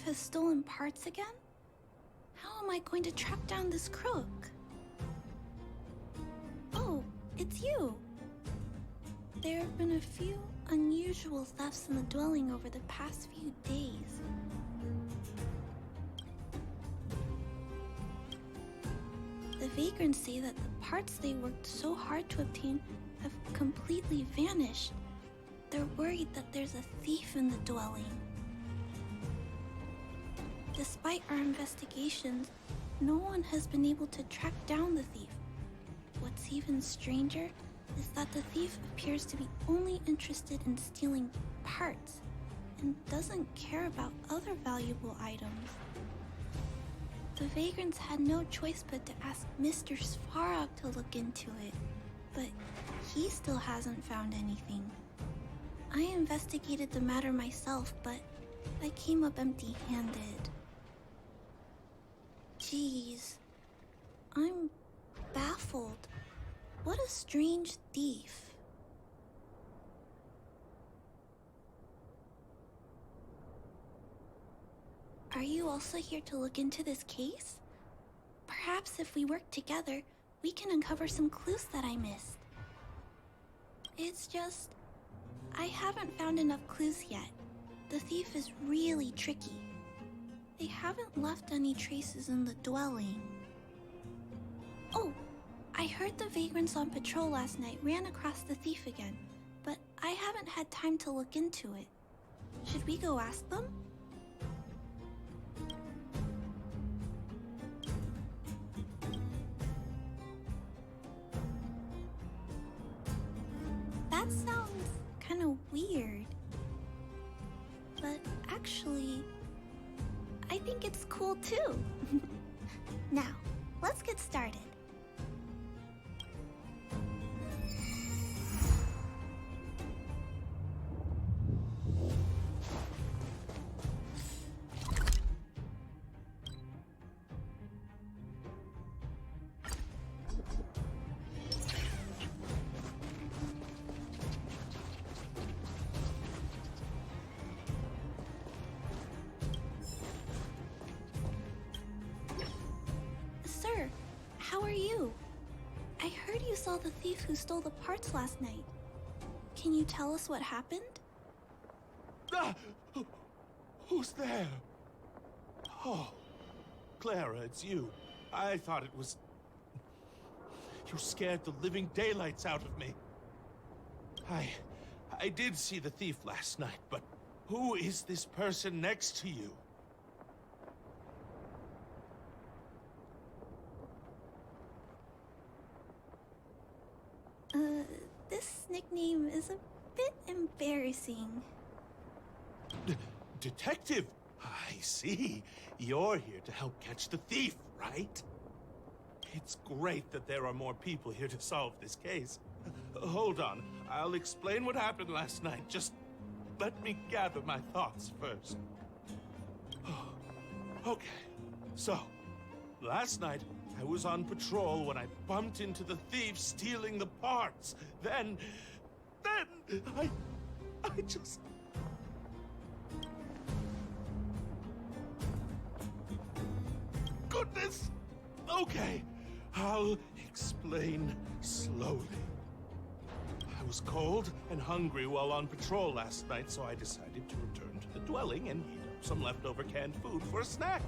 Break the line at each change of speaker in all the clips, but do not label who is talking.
has stolen parts again? How am I going to track down this crook? Oh, it's you! There have been a few unusual thefts in the dwelling over the past few days. The vagrants say that the parts they worked so hard to obtain have completely vanished. They're worried that there's a thief in the dwelling. Despite our investigations, no one has been able to track down the thief. What's even stranger is that the thief appears to be only interested in stealing parts and doesn't care about other valuable items. The vagrants had no choice but to ask Mr. Svarog to look into it, but he still hasn't found anything. I investigated the matter myself, but I came up empty-handed. Jeez, I'm baffled. What a strange thief. Are you also here to look into this case? Perhaps if we work together, we can uncover some clues that I missed. It's just, I haven't found enough clues yet. The thief is really tricky. They haven't left any traces in the dwelling. Oh, I heard the vagrants on patrol last night ran across the thief again, but I haven't had time to look into it. Should we go ask them? That sounds kind of weird. But actually, I think it's cool too. Now, let's get started. Sir, how are you? I heard you saw the thief who stole the parts last night. Can you tell us what happened?
Ah! Who's there? Oh, Clara, it's you. I thought it was... You scared the living daylights out of me. I did see the thief last night, but who is this person next to you?
This nickname is a bit embarrassing.
Detective? I see. You're here to help catch the thief, right? It's great that there are more people here to solve this case. Hold on. I'll explain what happened last night. Just let me gather my thoughts first. Okay. So, last night, I was on patrol when I bumped into the thief stealing the parts. Then I just... Goodness! Okay, I'll explain slowly. I was cold and hungry while on patrol last night, so I decided to return to the dwelling and heat up some leftover canned food for a snack.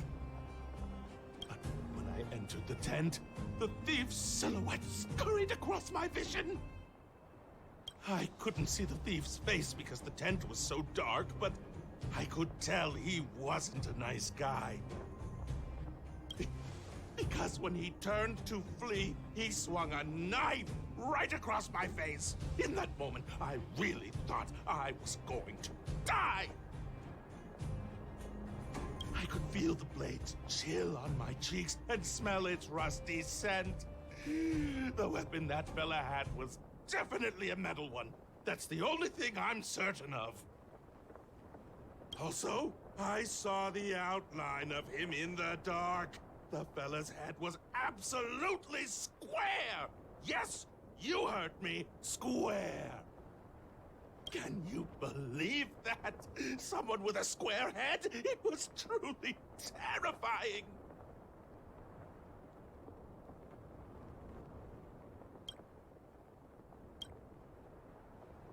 But when I entered the tent, the thief's silhouette scurried across my vision. I couldn't see the thief's face because the tent was so dark, but I could tell he wasn't a nice guy. Because when he turned to flee, he swung a knife right across my face. In that moment, I really thought I was going to die. I could feel the blades chill on my cheeks and smell its rusty scent. The weapon that fella had was definitely a metal one. That's the only thing I'm certain of. Also, I saw the outline of him in the dark. The fella's head was absolutely square! Yes, you heard me, square! Can you believe that? Someone with a square head? It was truly terrifying.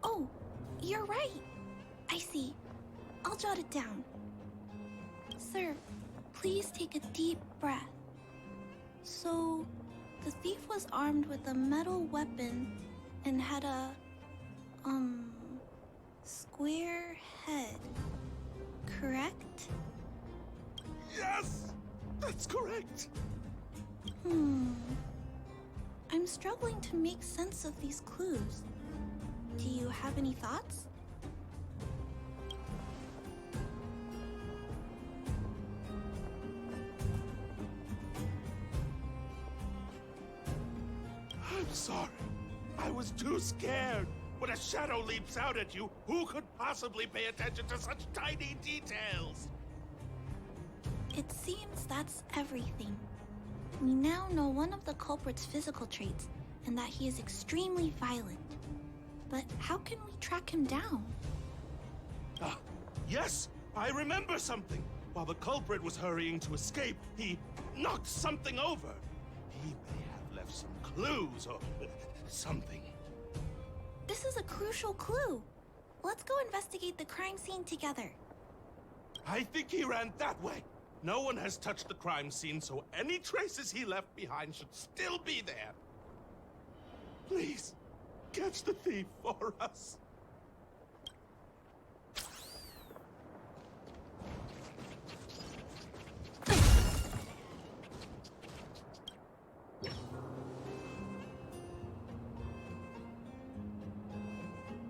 Oh, you're right. I see. I'll jot it down. Sir, please take a deep breath. So, the thief was armed with a metal weapon and had a, square head, correct?
Yes, that's correct.
I'm struggling to make sense of these clues. Do you have any thoughts?
I'm sorry. I was too scared. When a shadow leaps out at you, who could possibly pay attention to such tiny details?
It seems that's everything. We now know one of the culprit's physical traits, and that he is extremely violent. But how can we track him down?
Ah, yes, I remember something. While the culprit was hurrying to escape, he knocked something over. He may have left some clues or something.
This is a crucial clue. Let's go investigate the crime scene together.
I think he ran that way. No one has touched the crime scene, so any traces he left behind should still be there. Please, catch the thief for us.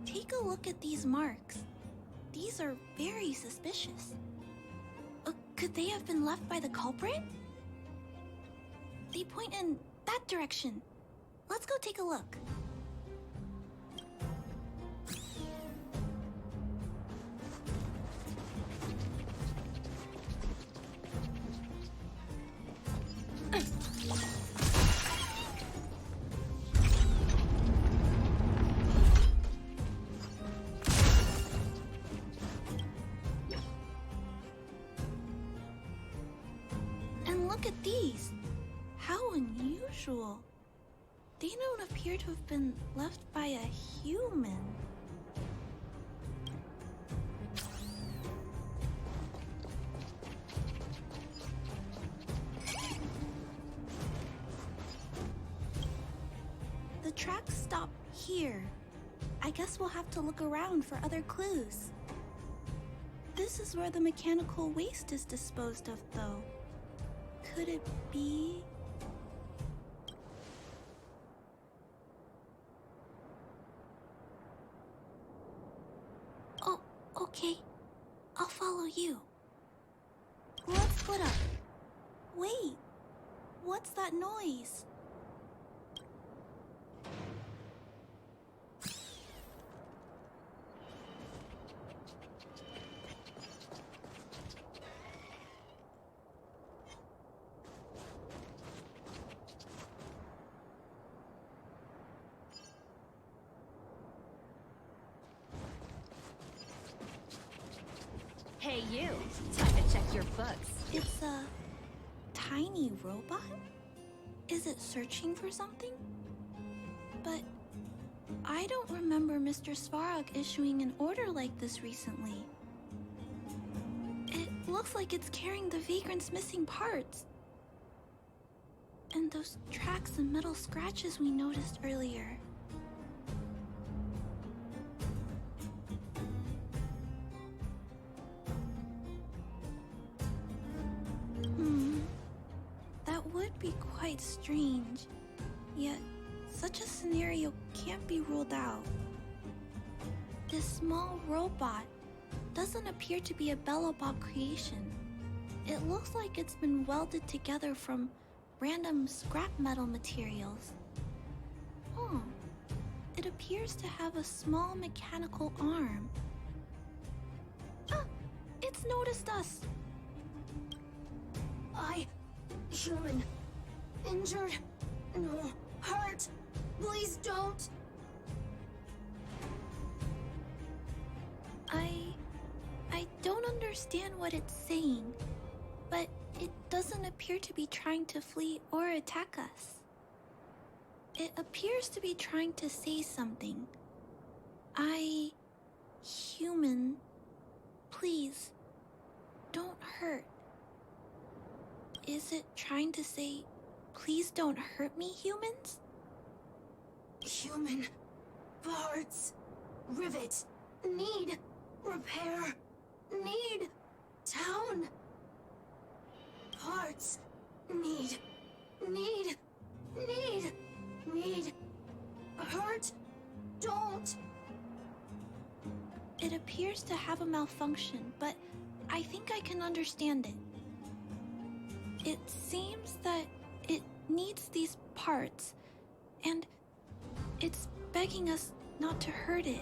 Take a look at these marks. These are very suspicious. Could they have been left by the culprit? They point in that direction. Let's go take a look. And look at these. How unusual. They don't appear to have been left by a human. The tracks stop here. I guess we'll have to look around for other clues. This is where the mechanical waste is disposed of, though. Could it be... Oh, okay. I'll follow you. Let's split up. Wait, what's that noise?
Hey you, time to check your books.
It's a tiny robot? Is it searching for something? But I don't remember Mr. Svarog issuing an order like this recently. It looks like it's carrying the vagrant's missing parts. And those tracks and metal scratches we noticed earlier. That would be quite strange. Yet, such a scenario can't be ruled out. This small robot doesn't appear to be a Bellobot creation. It looks like it's been welded together from random scrap metal materials. Oh, it appears to have a small mechanical arm. Ah, it's noticed us.
Human. Injured. No. Hurt. Please don't.
understand what it's saying, but it doesn't appear to be trying to flee or attack us. It appears to be trying to say something. Human, please, don't hurt. Is it trying to say, please don't hurt me, humans?
Human. Parts. Rivet. Need. Repair. Need. Town. Parts. Need. Need. Need. Need. Hurt. Don't.
It appears to have a malfunction, but I think I can understand it. It seems that it needs these parts, and it's begging us not to hurt it.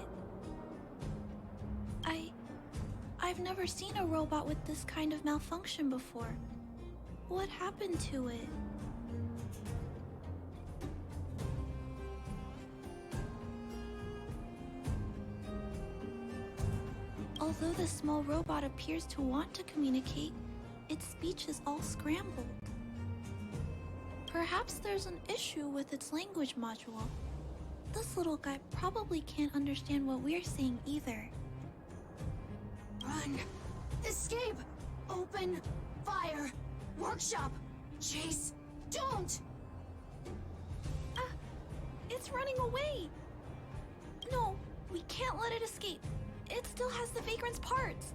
I've never seen a robot with this kind of malfunction before. What happened to it? Although the small robot appears to want to communicate, its speech is all scrambled. Perhaps there's an issue with its language module. This little guy probably can't understand what we're saying either.
Run. Escape. Open. Fire. Workshop. Chase. Don't.
It's running away! No, we can't let it escape. It still has the Vagrant's parts.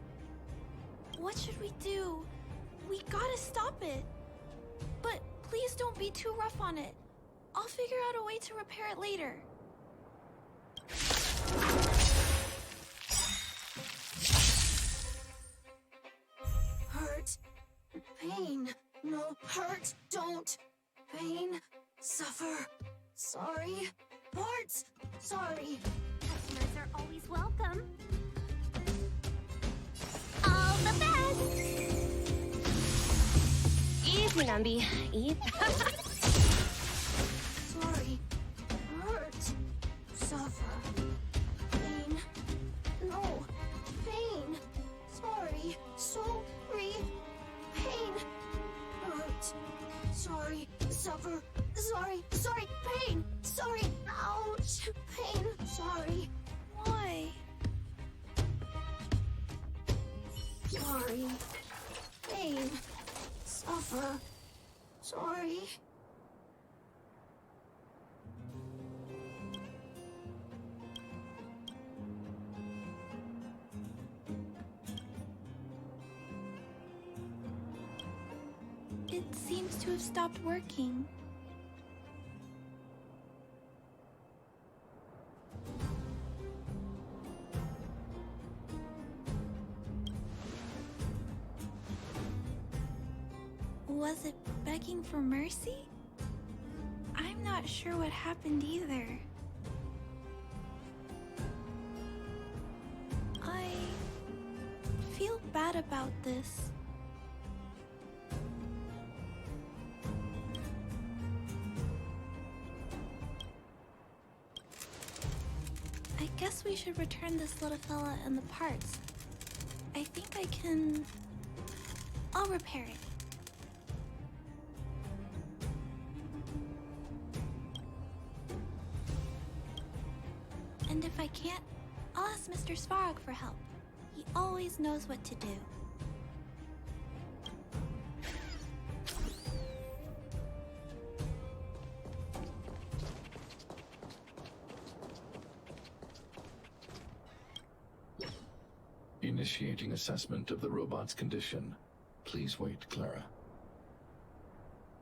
What should we do? We gotta stop it. But please don't be too rough on it. I'll figure out a way to repair it later.
Hurt. Pain. No. Hurt. Don't. Pain. Suffer. Sorry. Parts. Sorry.
Customers are always welcome. All the best! Easy, Nambi. Eat.
Sorry. Hurt. Suffer. Pain. No. Pain. Sorry. Sorry. Pain. Hurt. Sorry. Suffer. Sorry. Sorry. Pain. Sorry. Ouch. Pain. Sorry.
Why?
Sorry. Pain. Suffer. Sorry.
It seems to have stopped working. Was it begging for mercy? I'm not sure what happened either. I feel bad about this. I guess we should return this little fella and the parts. I think I can... I'll repair it. And if I can't, I'll ask Mr. Svarog for help. He always knows what to do.
Initiating assessment of the robot's condition. Please wait, Clara.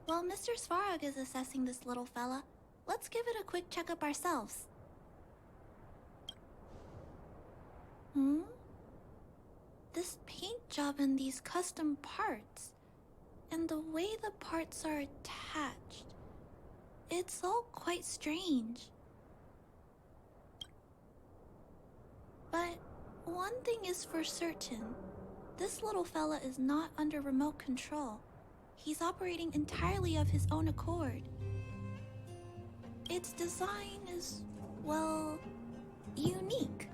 While Mr. Svarog is assessing this little fella, let's give it a quick checkup ourselves. This paint job and these custom parts, and the way the parts are attached, it's all quite strange. But one thing is for certain, this little fella is not under remote control. He's operating entirely of his own accord. Its design is, well, unique.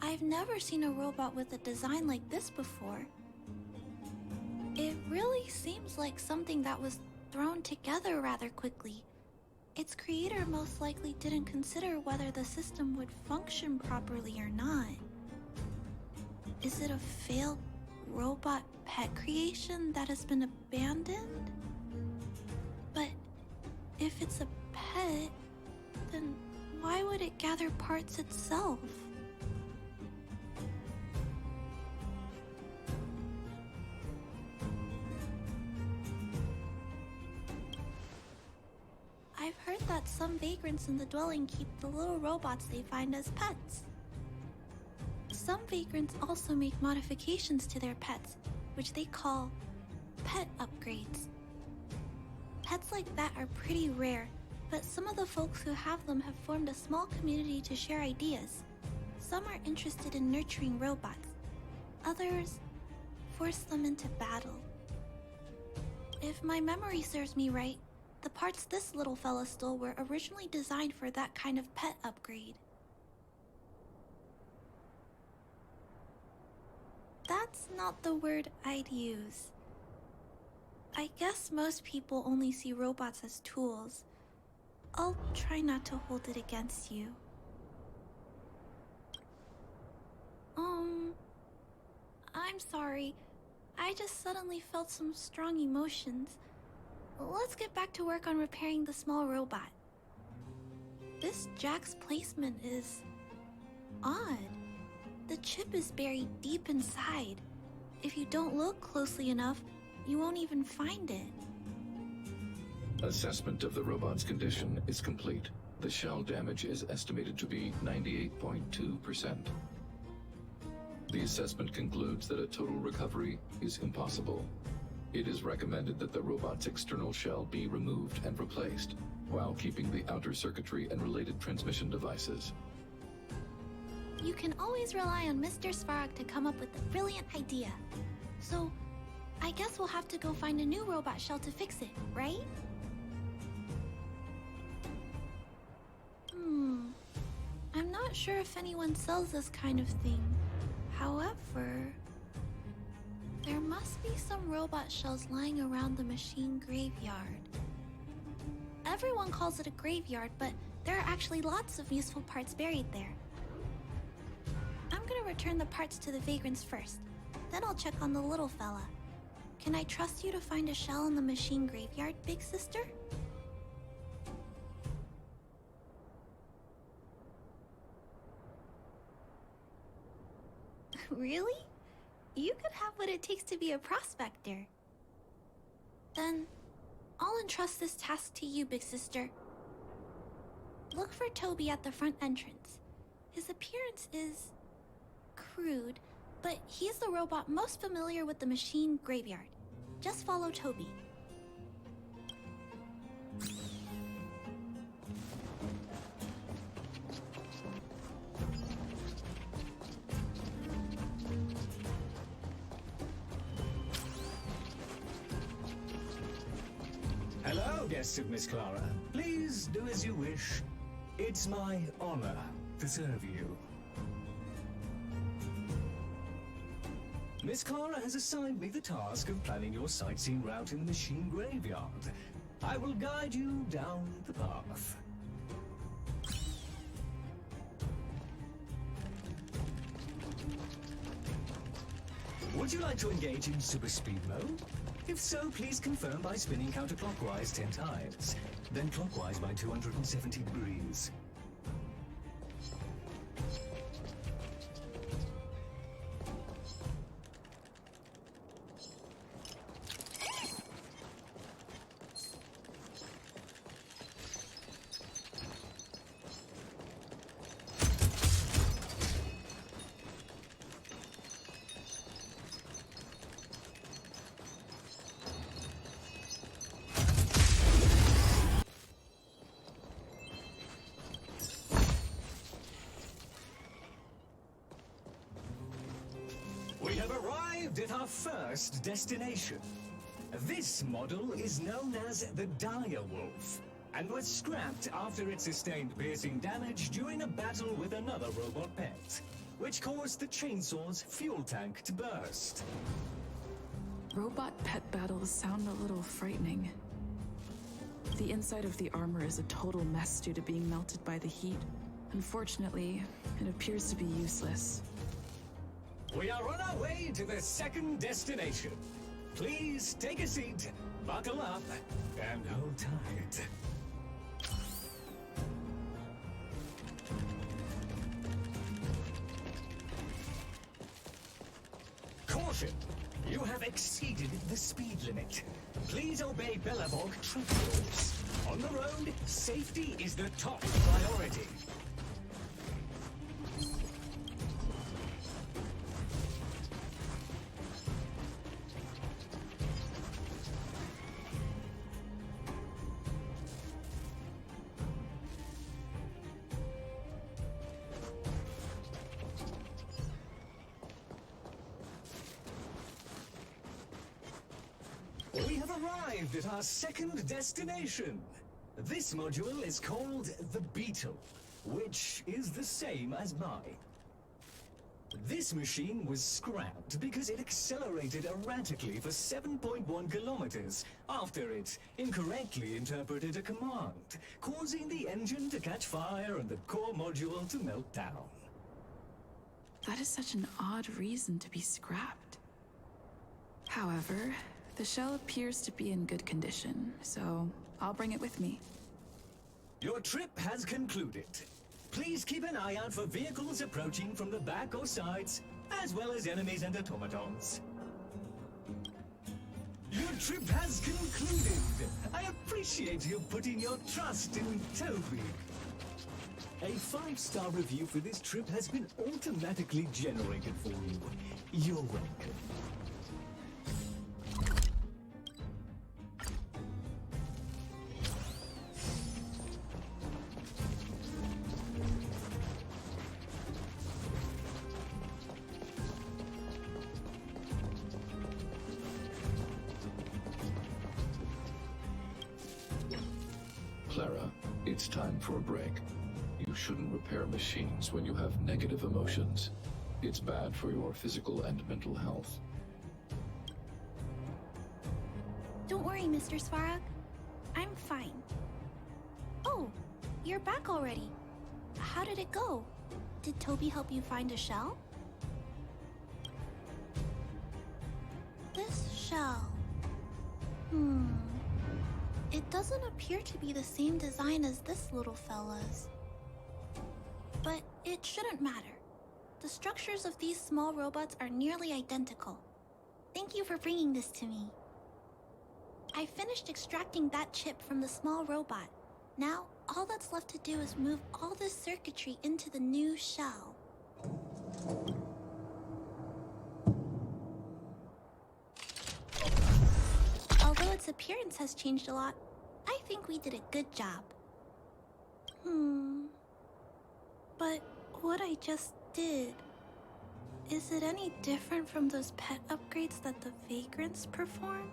I've never seen a robot with a design like this before. It really seems like something that was thrown together rather quickly. Its creator most likely didn't consider whether the system would function properly or not. Is it a failed robot pet creation that has been abandoned? But if it's a pet, then why would it gather parts itself? I've heard that some vagrants in the dwelling keep the little robots they find as pets. Some vagrants also make modifications to their pets, which they call pet upgrades. Pets like that are pretty rare, but some of the folks who have them have formed a small community to share ideas. Some are interested in nurturing robots. Others force them into battle. If my memory serves me right, the parts this little fella stole were originally designed for that kind of pet upgrade. That's not the word I'd use. I guess most people only see robots as tools. I'll try not to hold it against you. I'm sorry. I just suddenly felt some strong emotions. Let's get back to work on repairing the small robot. This jack's placement is odd. The chip is buried deep inside. If you don't look closely enough, you won't even find it.
Assessment of the robot's condition is complete. The shell damage is estimated to be 98.2%. The assessment concludes that a total recovery is impossible. It is recommended that the robot's external shell be removed and replaced, while keeping the outer circuitry and related transmission devices.
You can always rely on Mr. Svarog to come up with a brilliant idea. So, I guess we'll have to go find a new robot shell to fix it, right? I'm not sure if anyone sells this kind of thing. However, there must be some robot shells lying around the machine graveyard. Everyone calls it a graveyard, but there are actually lots of useful parts buried there. I'm gonna return the parts to the vagrants first. Then I'll check on the little fella. Can I trust you to find a shell in the machine graveyard, big sister? Really? You could have what it takes to be a prospector. Then, I'll entrust this task to you, big sister. Look for Toby at the front entrance. His appearance is crude, but he's the robot most familiar with the machine graveyard. Just follow Toby.
Hello, guests of Miss Clara. Please do as you wish. It's my honor to serve you. Miss Clara has assigned me the task of planning your sightseeing route in the machine graveyard. I will guide you down the path. Would you like to engage in super speed mode? If so, please confirm by spinning counterclockwise 10 times, then clockwise by 270 degrees. We have arrived at our first destination. This model is known as the Dire Wolf, and was scrapped after it sustained piercing damage during a battle with another robot pet. which caused the chainsaw's fuel tank to burst.
Robot pet battles sound a little frightening. The inside of the armor is a total mess due to being melted by the heat. Unfortunately, it appears to be useless.
We are on our way to the second destination. Please take a seat, buckle up, and hold tight. Caution! You have exceeded the speed limit. Please obey Bellavog traffic rules. On the road, safety is the top priority. We have arrived at our second destination. This module is called the Beetle, which is the same as mine. This machine was scrapped because it accelerated erratically for 7.1 kilometers after it incorrectly interpreted a command, causing the engine to catch fire and the core module to melt down.
That is such an odd reason to be scrapped. However, the shell appears to be in good condition, so I'll bring it with me.
Your trip has concluded. Please keep an eye out for vehicles approaching from the back or sides, as well as enemies and automatons. Your trip has concluded. I appreciate you putting your trust in Toby. A 5-star review for this trip has been automatically generated for you. You're welcome.
Clara, it's time for a break. You shouldn't repair machines when you have negative emotions. It's bad for your physical and mental health.
Don't worry, Mr. Svarog. I'm fine. Oh, you're back already. How did it go? Did Toby help you find a shell? This shell... It doesn't appear to be the same design as this little fella's. But it shouldn't matter. The structures of these small robots are nearly identical. Thank you for bringing this to me. I finished extracting that chip from the small robot. Now, all that's left to do is move all this circuitry into the new shell. Although its appearance has changed a lot, I think we did a good job. But what I just did... Is it any different from those pet upgrades that the vagrants perform?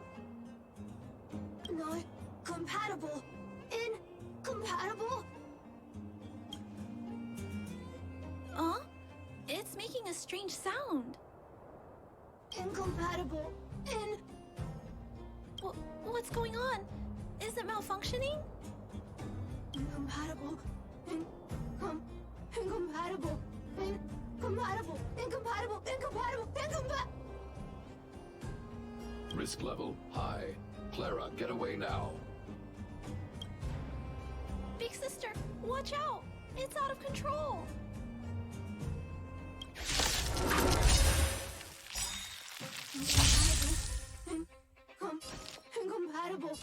Not compatible. Incompatible?
Huh? It's making a strange sound.
Incompatible.
What's going on? Is it malfunctioning?
Incompatible. Incompatible.
Risk level high. Clara, get away now.
Big sister, watch out! It's out of control!
Incompatible.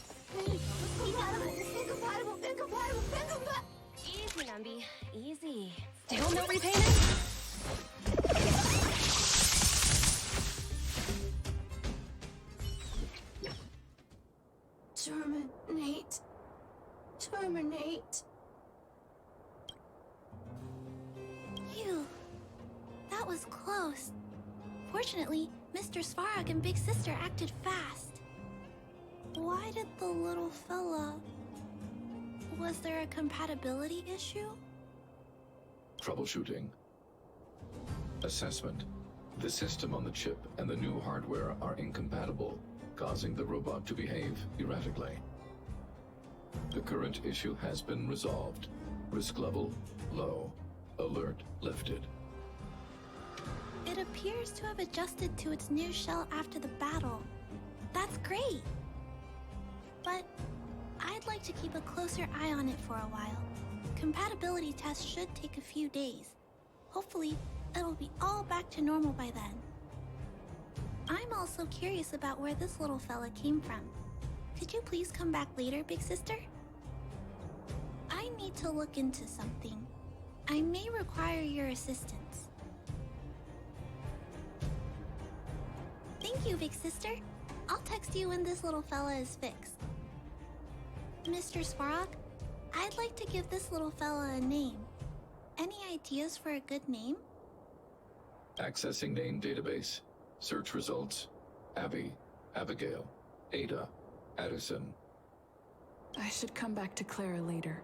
Easy, Numby. Easy. Still no repayment?
Terminate.
Phew. That was close. Fortunately, Mr. Svarog and Big Sister acted fast. Why did the little fella... Was there a compatibility issue?
Troubleshooting. Assessment. The system on the chip and the new hardware are incompatible, causing the robot to behave erratically. The current issue has been resolved. Risk level low. Alert lifted.
It appears to have adjusted to its new shell after the battle. That's great! But I'd like to keep a closer eye on it for a while. Compatibility tests should take a few days. Hopefully, it'll be all back to normal by then. I'm also curious about where this little fella came from. Could you please come back later, big sister? I need to look into something. I may require your assistance. Thank you, big sister. I'll text you when this little fella is fixed. Mr. Svarog, I'd like to give this little fella a name. Any ideas for a good name?
Accessing name database. Search results. Abby, Abigail, Ada, Addison.
I should come back to Clara later.